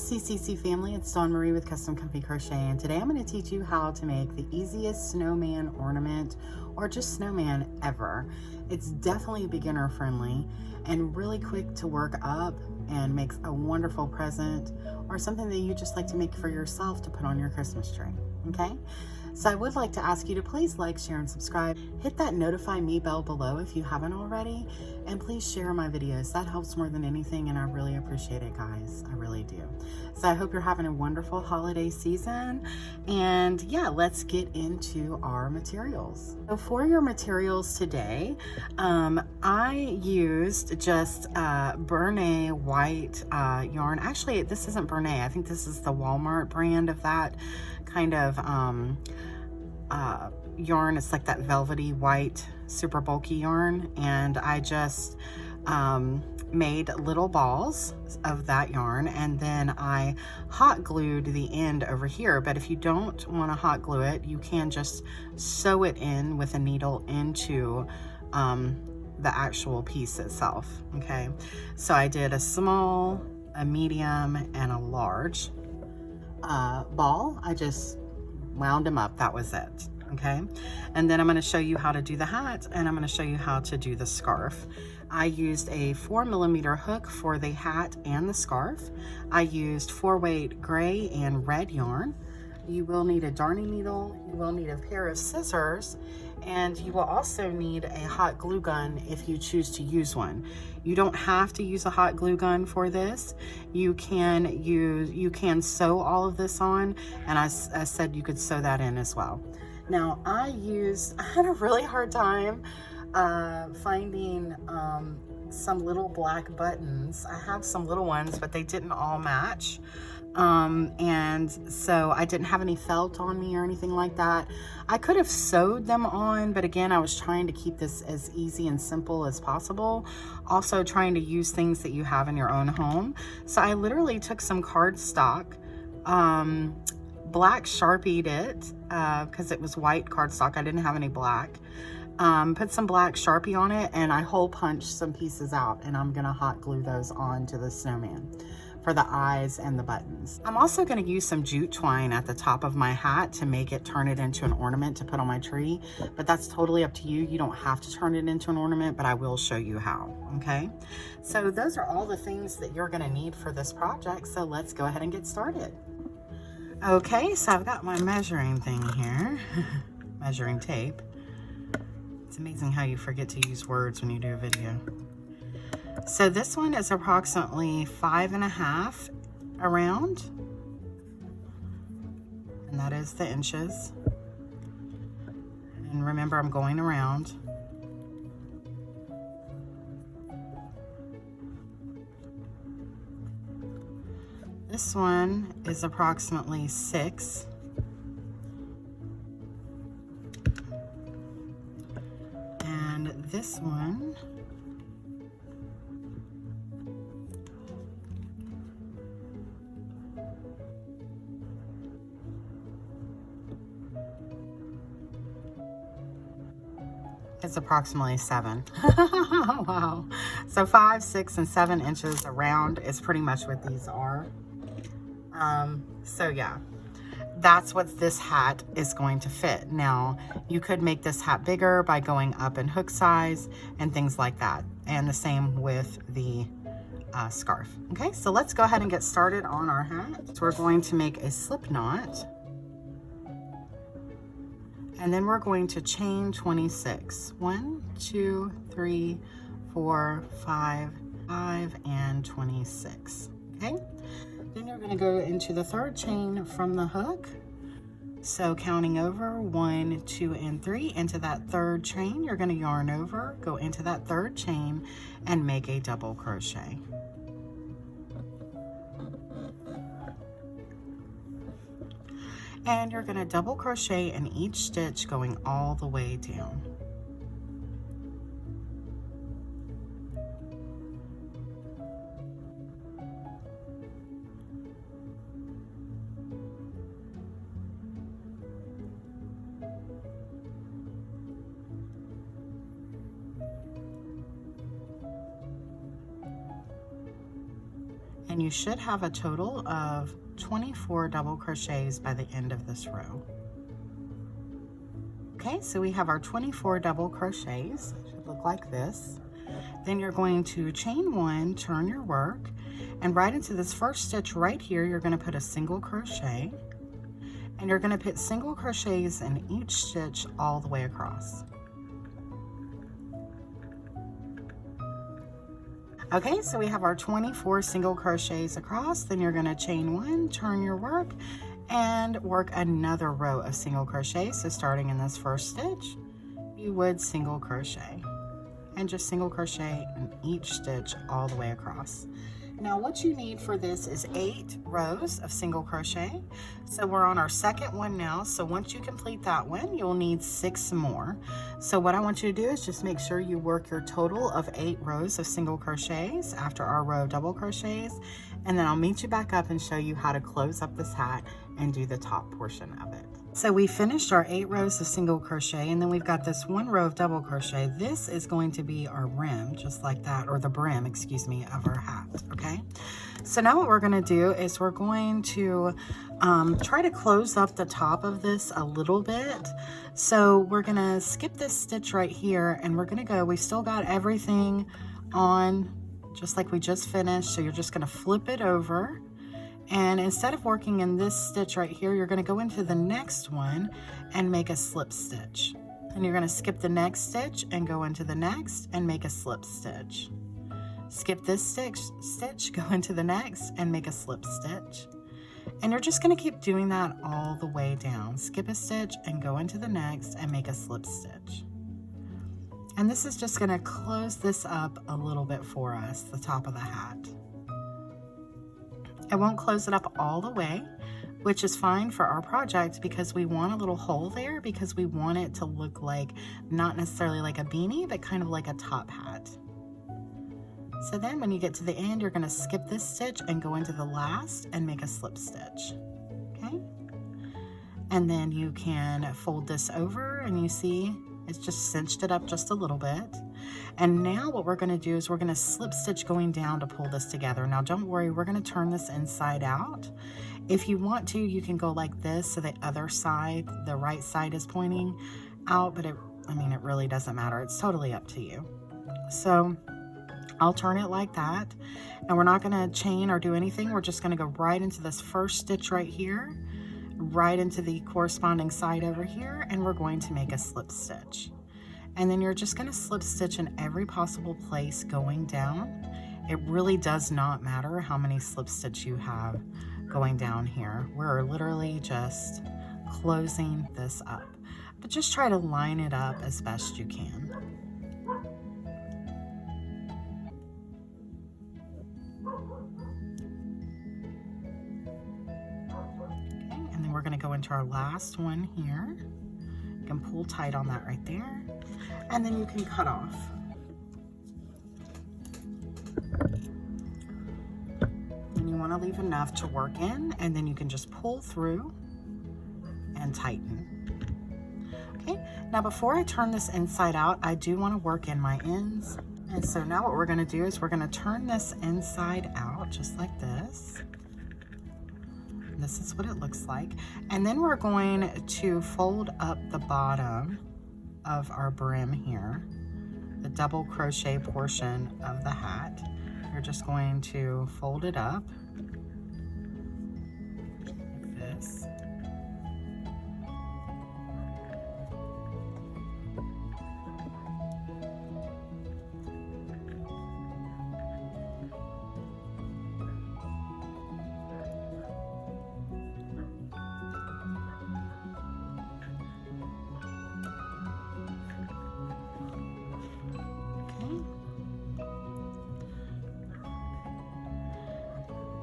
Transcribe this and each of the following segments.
CCC family, it's Dawn Marie with Custom Comfy Crochet, and today I'm going to teach you how to make the easiest snowman ornament or just snowman ever. It's definitely beginner friendly and really quick to work up and makes a wonderful present or something that you just like to make for yourself to put on your Christmas tree. Okay, so I would like to ask you to please like, share, and subscribe. Hit that notify me bell below if you haven't already, and please share my videos. That helps more than anything, and I really appreciate it, guys. I really do. So I hope you're having a wonderful holiday season, and yeah, let's get into our materials. So for your materials today, I used just Bernay white yarn. Actually, this isn't Bernay. I think this is the Walmart brand of that kind of yarn. It's like that velvety white super bulky yarn, and I just made little balls of that yarn, and then I hot glued the end over here. But if you don't want to hot glue it, you can just sew it in with a needle into the actual piece itself. Okay, so I did a small, a medium, and a large ball. I just wound them up. That was it. Okay, and then I'm going to show you how to do the hat, and I'm going to show you how to do the scarf. I used a 4mm hook for the hat and the scarf. I used 4-weight gray and red yarn. You will need a darning needle, you will need a pair of scissors, and you will also need a hot glue gun if you choose to use one. You don't have to use a hot glue gun for this. You can sew all of this on, and I said you could sew that in as well. Now I had a really hard time finding some little black buttons. I have some little ones, but they didn't all match. And so I didn't have any felt on me or anything like that. I could have sewed them on, but again, I was trying to keep this as easy and simple as possible. Also trying to use things that you have in your own home. So I literally took some cardstock, black Sharpied it, because it was white cardstock. I didn't have any black. Put some black Sharpie on it, and I hole punched some pieces out, and I'm gonna hot glue those onto the snowman for the eyes and the buttons. I'm also going to use some jute twine at the top of my hat to turn it into an ornament to put on my tree, but that's totally up to you. You don't have to turn it into an ornament, but I will show you how. Okay, so those are all the things that you're going to need for this project, so let's go ahead and get started. Okay, so I've got my measuring thing here, measuring tape. It's amazing how you forget to use words when you do a video. So this one is approximately 5.5 around, and that is the inches. And remember, I'm going around. This one is approximately 6. And this one is approximately 7. Wow. So 5, 6, and 7 inches around is pretty much what these are. So yeah, that's what this hat is going to fit. Now, you could make this hat bigger by going up in hook size and things like that. And the same with the scarf. Okay, so let's go ahead and get started on our hat. So we're going to make a slip knot. And then we're going to chain 26. 1, 2, 3, 4, 5, and 26. Okay? Then you're going to go into the third chain from the hook. So counting over 1, 2, and 3 into that third chain, you're going to yarn over, go into that third chain, and make a double crochet. And you're going to double crochet in each stitch going all the way down. and you should have a total of 24 double crochets by the end of this row. Okay, so we have our 24 double crochets. It should look like this. Then you're going to chain 1, turn your work, and right into this first stitch right here, you're going to put a single crochet, and you're going to put single crochets in each stitch all the way across. Okay, so we have our 24 single crochets across. Then you're going to chain 1, turn your work, and work another row of single crochet. So starting in this first stitch, you would single crochet, and just single crochet in each stitch all the way across. Now what you need for this is 8 rows of single crochet. So we're on our second one now. So once you complete that one, you'll need 6 more. So what I want you to do is just make sure you work your total of 8 rows of single crochets after our row of double crochets. And then I'll meet you back up and show you how to close up this hat and do the top portion of it. So we finished our 8 rows of single crochet, and then we've got this 1 row of double crochet. This is going to be our rim, just like that, or the brim, excuse me, of our hat, okay? So now what we're gonna do is we're going to try to close up the top of this a little bit. So we're gonna skip this stitch right here, and we're gonna go, we still got everything on just like we just finished. So you're just gonna flip it over. And instead of working in this stitch right here, you're going to go into the next one and make a slip stitch. And you're going to skip the next stitch and go into the next and make a slip stitch. Skip this stitch, go into the next and make a slip stitch. And you're just going to keep doing that all the way down. Skip a stitch and go into the next and make a slip stitch. And this is just going to close this up a little bit for us, the top of the hat. I won't close it up all the way, which is fine for our project because we want a little hole there because we want it to look like, not necessarily like a beanie, but kind of like a top hat. So then when you get to the end, you're going to skip this stitch and go into the last and make a slip stitch, okay? And then you can fold this over and you see it's just cinched it up just a little bit. And now what we're going to do is we're going to slip stitch going down to pull this together. Now don't worry, we're going to turn this inside out. If you want to, you can go like this so the other side, the right side is pointing out, but it really doesn't matter. It's totally up to you. So I'll turn it like that, and we're not going to chain or do anything. We're just going to go right into this first stitch right here, right into the corresponding side over here, and we're going to make a slip stitch. And then you're just going to slip stitch in every possible place going down. It really does not matter how many slip stitch you have going down here. We're literally just closing this up, but just try to line it up as best you can. Okay, and then we're going to go into our last one here. You can pull tight on that right there, and then you can cut off. And you want to leave enough to work in, and then you can just pull through and tighten. Okay, now before I turn this inside out, I do want to work in my ends. And so now what we're going to do is we're going to turn this inside out just like this. This is what it looks like. And then we're going to fold up the bottom of our brim here, the double crochet portion of the hat. You're just going to fold it up like this.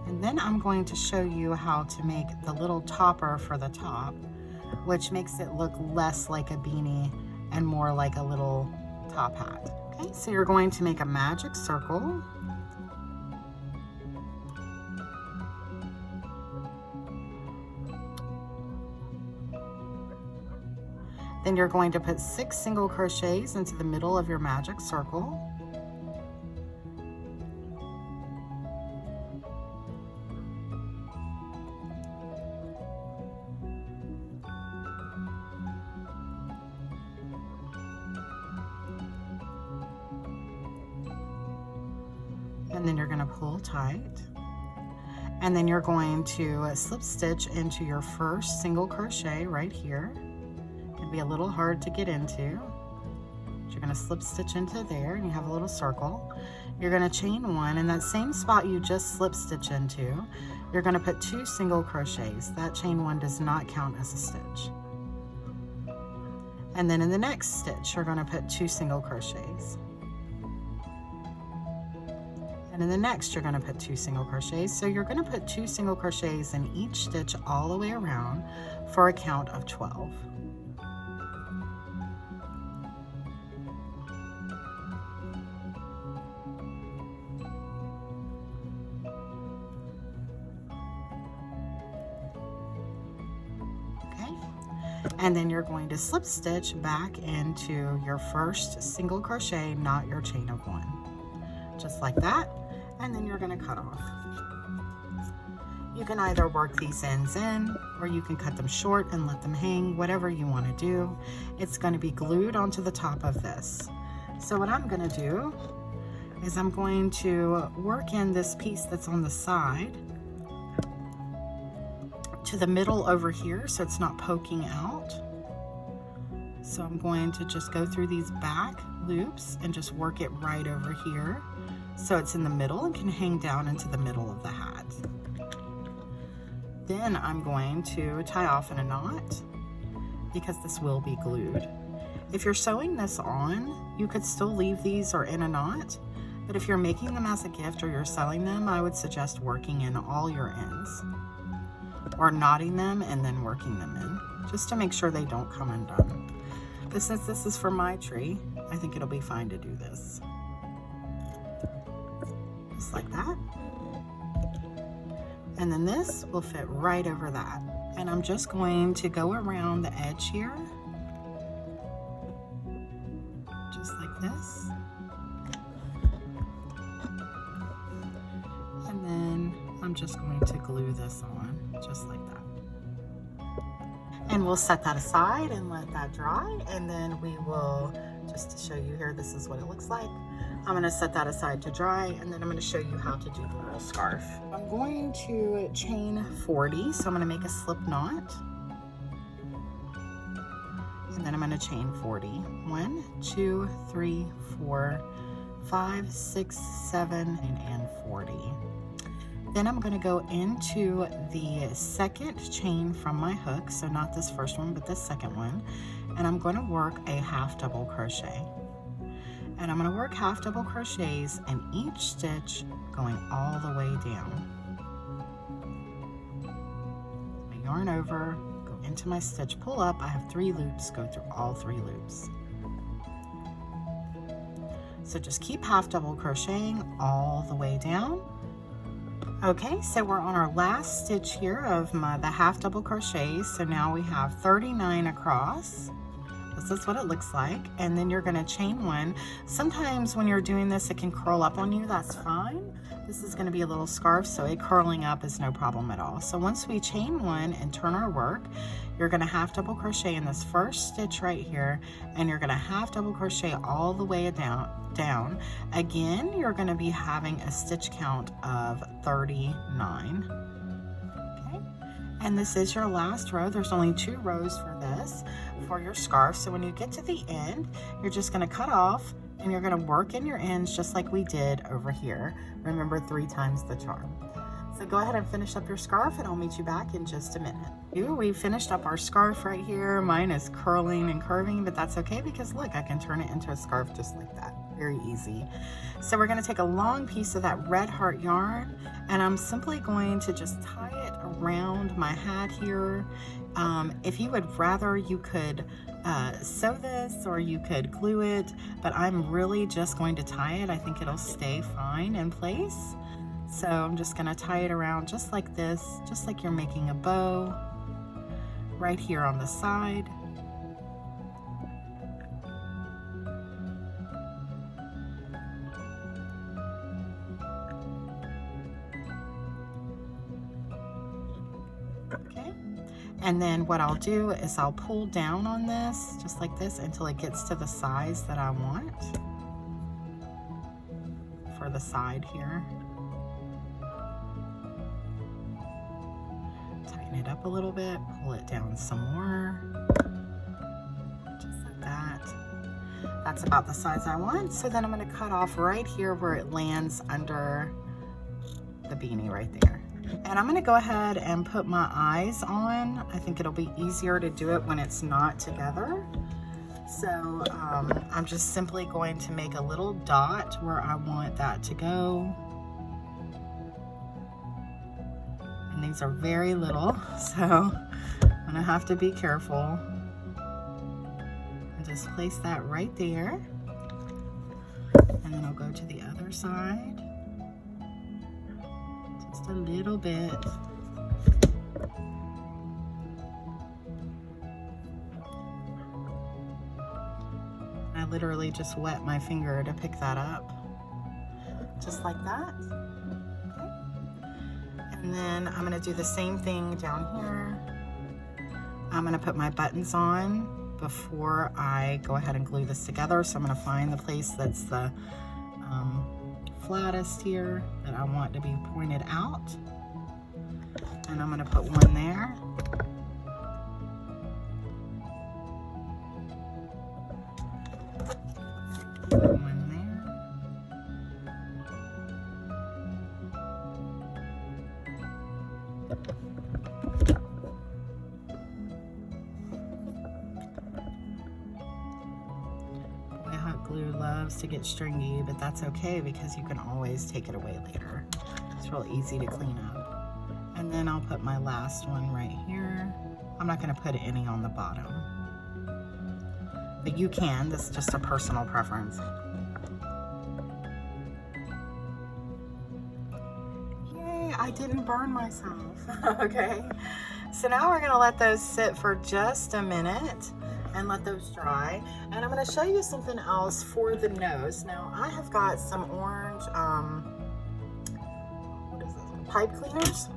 And then I'm going to show you how to make the little topper for the top, which makes it look less like a beanie and more like a little top hat. Okay, so you're going to make a magic circle. Then you're going to put 6 single crochets into the middle of your magic circle. and then you're going to pull tight, and then you're going to slip stitch into your first single crochet right here. It can be a little hard to get into. You're going to slip stitch into there, and you have a little circle. You're going to chain one, and that same spot you just slip stitch into, you're going to put 2 single crochets. That chain one does not count as a stitch. And then in the next stitch, you're going to put 2 single crochets. And in the next, you're going to put 2 single crochets. So you're going to put 2 single crochets in each stitch all the way around for a count of 12. And then you're going to slip stitch back into your first single crochet, not your chain of 1. Just like that. And then you're going to cut off. You can either work these ends in, or you can cut them short and let them hang, whatever you want to do. It's going to be glued onto the top of this. So what I'm going to do is I'm going to work in this piece that's on the side to the middle over here, so it's not poking out. So I'm going to just go through these back loops and just work it right over here, so it's in the middle and can hang down into the middle of the hat. Then I'm going to tie off in a knot, because this will be glued. If you're sewing this on, you could still leave these or in a knot, but if you're making them as a gift or you're selling them, I would suggest working in all your ends, or knotting them and then working them in, just to make sure they don't come undone. But since this is for my tree, I think it'll be fine to do this. Just like that. And then this will fit right over that. And I'm just going to go around the edge here, just like this. And then I'm just going to glue this on, just like that. And we'll set that aside and let that dry, and then we will, just to show you here, this is what it looks like. I'm going to set that aside to dry, and then I'm going to show you how to do the little scarf. I'm going to chain 40, so I'm going to make a slip knot, and then I'm going to chain 40. 1, 2, 3, 4, 5, 6, 7, and 40. Then I'm going to go into the second chain from my hook, so not this first one, but this second one, and I'm going to work a half double crochet. And I'm going to work half double crochets in each stitch going all the way down. I yarn over, go into my stitch, pull up, I have 3 loops, go through all 3 loops. So just keep half double crocheting all the way down. Okay, so we're on our last stitch here of the half double crochets. So now we have 39 across. This is what it looks like. And then you're going to chain 1. Sometimes when you're doing this, it can curl up on you. That's fine. This is going to be a little scarf, so it curling up is no problem at all. So once we chain 1 and turn our work, you're going to half double crochet in this first stitch right here, and you're going to half double crochet all the way down. Again, you're going to be having a stitch count of 39. Okay, and this is your last row. There's only 2 rows for this, for your scarf. So when you get to the end, you're just going to cut off, and you're going to work in your ends just like we did over here. Remember, 3 times the charm. So go ahead and finish up your scarf, and I'll meet you back in just a minute. We finished up our scarf right here. Mine is curling and curving, but that's okay, because look, I can turn it into a scarf just like that. Very easy. So we're going to take a long piece of that red heart yarn, and I'm simply going to just tie it around my hat here. If you would rather, you could sew this, or you could glue it, but I'm really just going to tie it. I think it'll stay fine in place. So I'm just going to tie it around just like this, just like you're making a bow right here on the side. Okay, and then what I'll do is I'll pull down on this just like this until it gets to the size that I want for the side here. Tighten it up a little bit, pull it down some more, just like that. That's about the size I want. So then I'm going to cut off right here where it lands under the beanie right there. And I'm going to go ahead and put my eyes on. I think it'll be easier to do it when it's not together. So I'm just simply going to make a little dot where I want that to go. And these are very little, so I'm going to have to be careful. And just place that right there. And then I'll go to the other side. Just a little bit. I literally just wet my finger to pick that up. Just like that. Okay. And then I'm going to do the same thing down here. I'm going to put my buttons on before I go ahead and glue this together. So I'm going to find the place that's the flattest here that I want to be pointed out. And I'm going to put one there. One there. Boy, hot glue loves to get stringy, but that's okay because you can always take it away later. It's real easy to clean up. And then I'll put my last one right here. I'm not going to put any on the bottom. But you can, this is just a personal preference. Yay, I didn't burn myself. Okay, so now we're gonna let those sit for just a minute and let those dry. And I'm gonna show you something else for the nose. Now I have got some orange, what is this, pipe cleaners.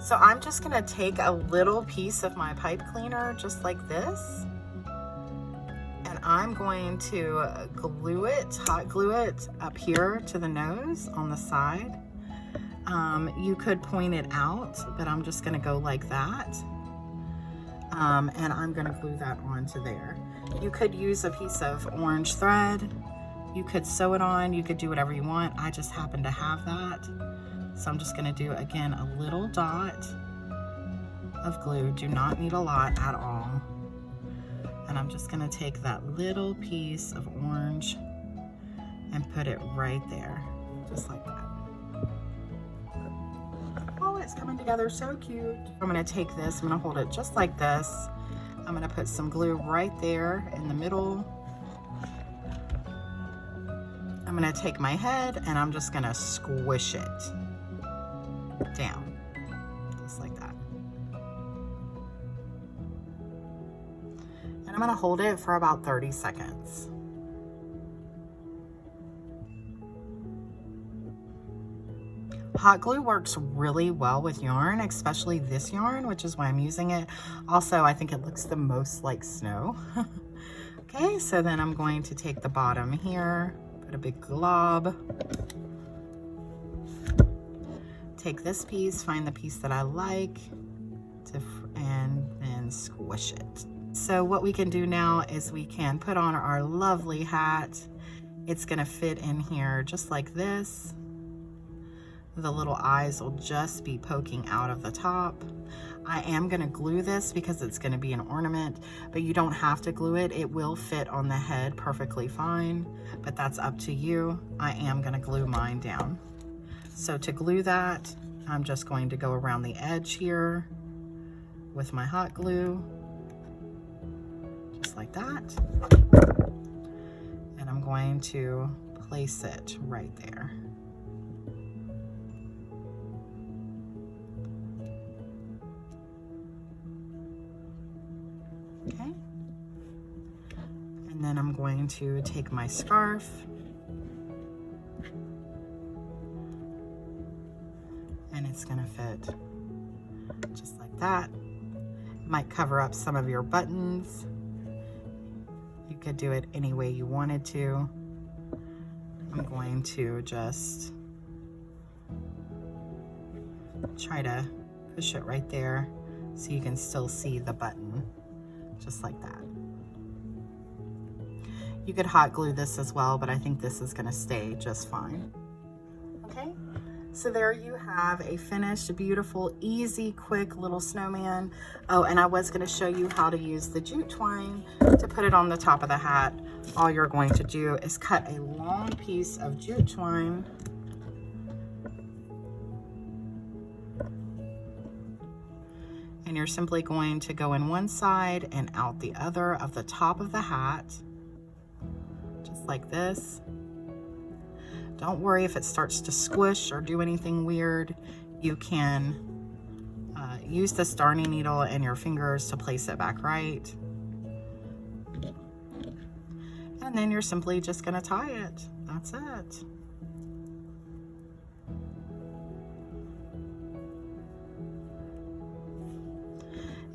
So I'm just gonna take a little piece of my pipe cleaner just like this. I'm going to glue it, hot glue it up here to the nose on the side. You could point it out, but I'm just going to go like that. And I'm going to glue that onto there. You could use a piece of orange thread. You could sew it on. You could do whatever you want. I just happen to have that. So I'm just going to do, again, a little dot of glue. Do not need a lot at all. And I'm just going to take that little piece of orange and put it right there, just like that. Oh, it's coming together so cute. I'm going to take this, I'm going to hold it just like this. I'm going to put some glue right there in the middle. I'm going to take my head and I'm just going to squish it down, just like that. And I'm going to hold it for about 30 seconds. Hot glue works really well with yarn, especially this yarn, which is why I'm using it. Also, I think it looks the most like snow. Okay, so then I'm going to take the bottom here, put a big glob. Take this piece, find the piece that I like, and then squish it. So what we can do now is we can put on our lovely hat. It's gonna fit in here just like this. The little eyes will just be poking out of the top. I am gonna glue this because it's gonna be an ornament, but you don't have to glue it. It will fit on the head perfectly fine, but that's up to you. I am gonna glue mine down. So to glue that, I'm just going to go around the edge here with my hot glue. Just like that. And I'm going to place it right there. Okay. And then I'm going to take my scarf and it's going to fit just like that. It might cover up some of your buttons. You could do it any way you wanted to. I'm going to just try to push it right there so you can still see the button, just like that. You could hot glue this as well, but I think this is gonna stay just fine. Okay, so there you have a finished, beautiful, easy, quick little snowman. Oh, and I was gonna show you how to use the jute twine to put it on the top of the hat. All you're going to do is cut a long piece of jute twine. And you're simply going to go in one side and out the other of the top of the hat, just like this. Don't worry if it starts to squish or do anything weird. You can use this darning needle and your fingers to place it back right. And then you're simply just gonna tie it. That's it.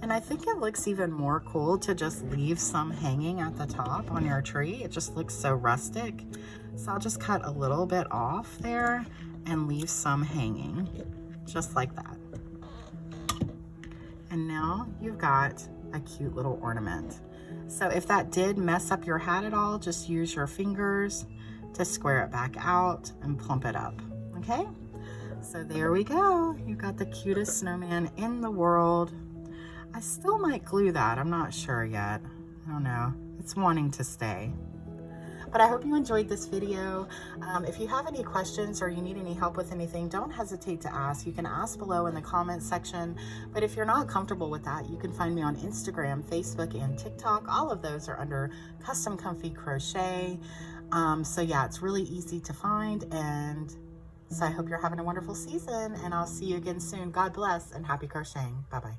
And I think it looks even more cool to just leave some hanging at the top on your tree. It just looks so rustic. So I'll just cut a little bit off there and leave some hanging, just like that. And now you've got a cute little ornament. So if that did mess up your hat at all, just use your fingers to square it back out and plump it up, okay? So there we go. You've got the cutest snowman in the world. I still might glue that. I'm not sure yet. I don't know. It's wanting to stay. But I hope you enjoyed this video. If you have any questions or you need any help with anything, don't hesitate to ask. You can ask below in the comments section. But if you're not comfortable with that, you can find me on Instagram, Facebook, and TikTok. All of those are under Custom Comfy Crochet. So yeah, it's really easy to find. And so I hope you're having a wonderful season, and I'll see you again soon. God bless and happy crocheting. Bye-bye.